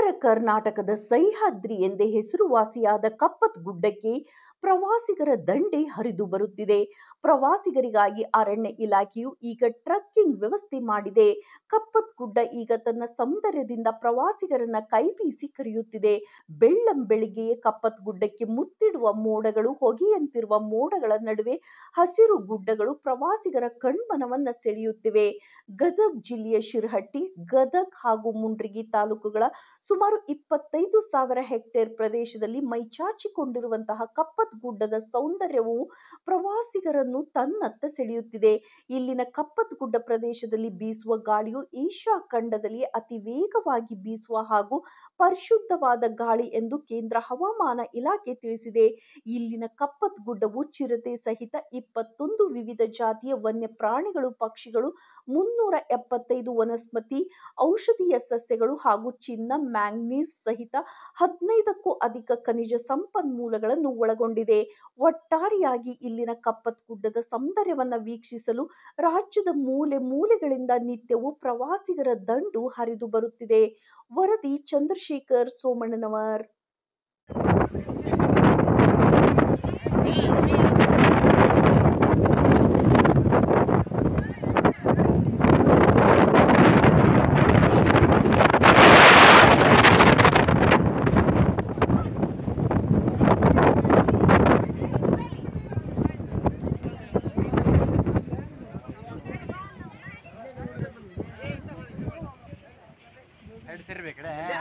ಉತ್ತರ ಕರ್ನಾಟಕದ ಸಹ್ಯಾದ್ರಿ ಎಂದೇ ಹೆಸರುವಾಸಿಯಾದ ಕಪ್ಪತ್ ಗುಡ್ಡಕ್ಕೆ ಪ್ರವಾಸಿಗರ ದಂಡೇ ಹರಿದು ಬರುತ್ತಿದೆ. ಪ್ರವಾಸಿಗರಿಗಾಗಿ ಅರಣ್ಯ ಇಲಾಖೆಯು ಈಗ ಟ್ರಕ್ಕಿಂಗ್ ವ್ಯವಸ್ಥೆ ಮಾಡಿದೆ. ಕಪ್ಪತ್ ಗುಡ್ಡ ಈಗ ತನ್ನ ಸೌಂದರ್ಯದಿಂದ ಪ್ರವಾಸಿಗರನ್ನ ಕೈಬೀಸಿ ಕರೆಯುತ್ತಿದೆ. ಬೆಳ್ಳಂಬೆಳಿಗ್ಗೆಯೇ ಕಪ್ಪತ್ ಗುಡ್ಡಕ್ಕೆ ಮುತ್ತಿಡುವ ಮೋಡಗಳು, ಹೊಗೆಯಂತಿರುವ ಮೋಡಗಳ ನಡುವೆ ಹಸಿರು ಗುಡ್ಡಗಳು ಪ್ರವಾಸಿಗರ ಕಣ್ಮನವನ್ನ ಸೆಳೆಯುತ್ತಿವೆ. ಗದಗ ಜಿಲ್ಲೆಯ ಶಿರಹಟ್ಟಿ, ಗದಗ ಹಾಗೂ ಮುಂಡ್ರಿಗಿ ತಾಲೂಕುಗಳ ಸುಮಾರು 25,000 ಹೆಕ್ಟೇರ್ ಪ್ರದೇಶದಲ್ಲಿ ಮೈಚಾಚಿಕೊಂಡಿರುವಂತಹ ಕಪ್ಪತ್ ಗುಡ್ಡದ ಸೌಂದರ್ಯವು ಪ್ರವಾಸಿಗರನ್ನು ತನ್ನತ್ತ ಸೆಳೆಯುತ್ತಿದೆ. ಇಲ್ಲಿನ ಕಪ್ಪತ್ ಗುಡ್ಡ ಪ್ರದೇಶದಲ್ಲಿ ಬೀಸುವ ಗಾಳಿಯು ಏಷ್ಯಾ ಖಂಡದಲ್ಲಿ ಅತಿ ವೇಗವಾಗಿ ಬೀಸುವ ಹಾಗೂ ಪರಿಶುದ್ಧವಾದ ಗಾಳಿ ಎಂದು ಕೇಂದ್ರ ಹವಾಮಾನ ಇಲಾಖೆ ತಿಳಿಸಿದೆ. ಇಲ್ಲಿನ ಕಪ್ಪತ್ ಗುಡ್ಡವು ಚಿರತೆ ಸಹಿತ 21 ವಿವಿಧ ಜಾತಿಯ ವನ್ಯ ಪ್ರಾಣಿಗಳು, ಪಕ್ಷಿಗಳು, 375 ವನಸ್ಪತಿ, ಔಷಧೀಯ ಸಸ್ಯಗಳು ಹಾಗೂ ಚಿನ್ನ, ಮ್ಯಾಂಗನೀಸ್ ಸಹಿತ 15ಕ್ಕೂ ಅಧಿಕ ಖನಿಜ ಸಂಪನ್ಮೂಲಗಳನ್ನು ಒಳಗೊಂಡಿದೆ. ಒಟ್ಟಾರೆಯಾಗಿ ಇಲ್ಲಿನ ಕಪ್ಪತ್ ಗುಡ್ಡದ ಸೌಂದರ್ಯವನ್ನ ವೀಕ್ಷಿಸಲು ರಾಜ್ಯದ ಮೂಲೆ ಮೂಲೆಗಳಿಂದ ನಿತ್ಯವೂ ಪ್ರವಾಸಿಗರ ದಂಡು ಹರಿದು ಬರುತ್ತಿದೆ. ವರದಿ ಚಂದ್ರಶೇಖರ್ ಸೋಮಣ್ಣನವರ್.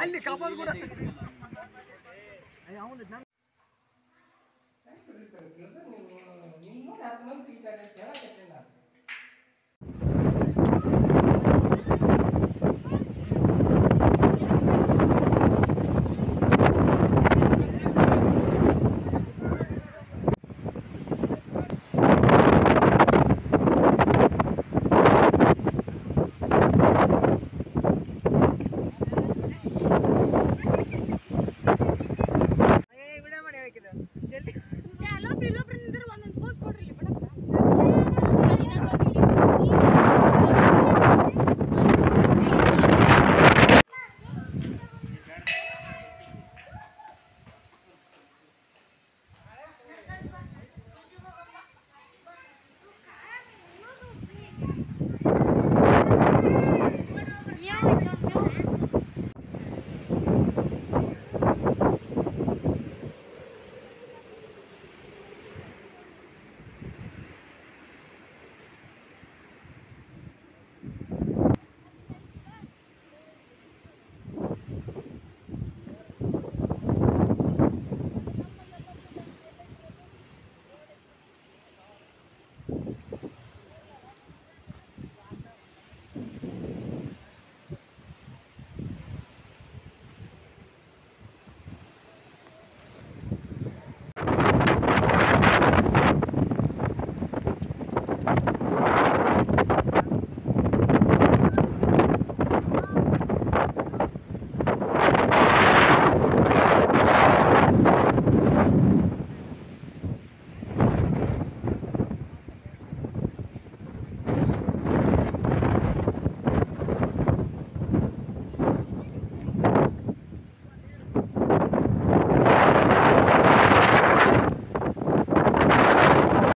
ಅಲ್ಲಿ ಕಾಪಾಡ್ ಕೂಡ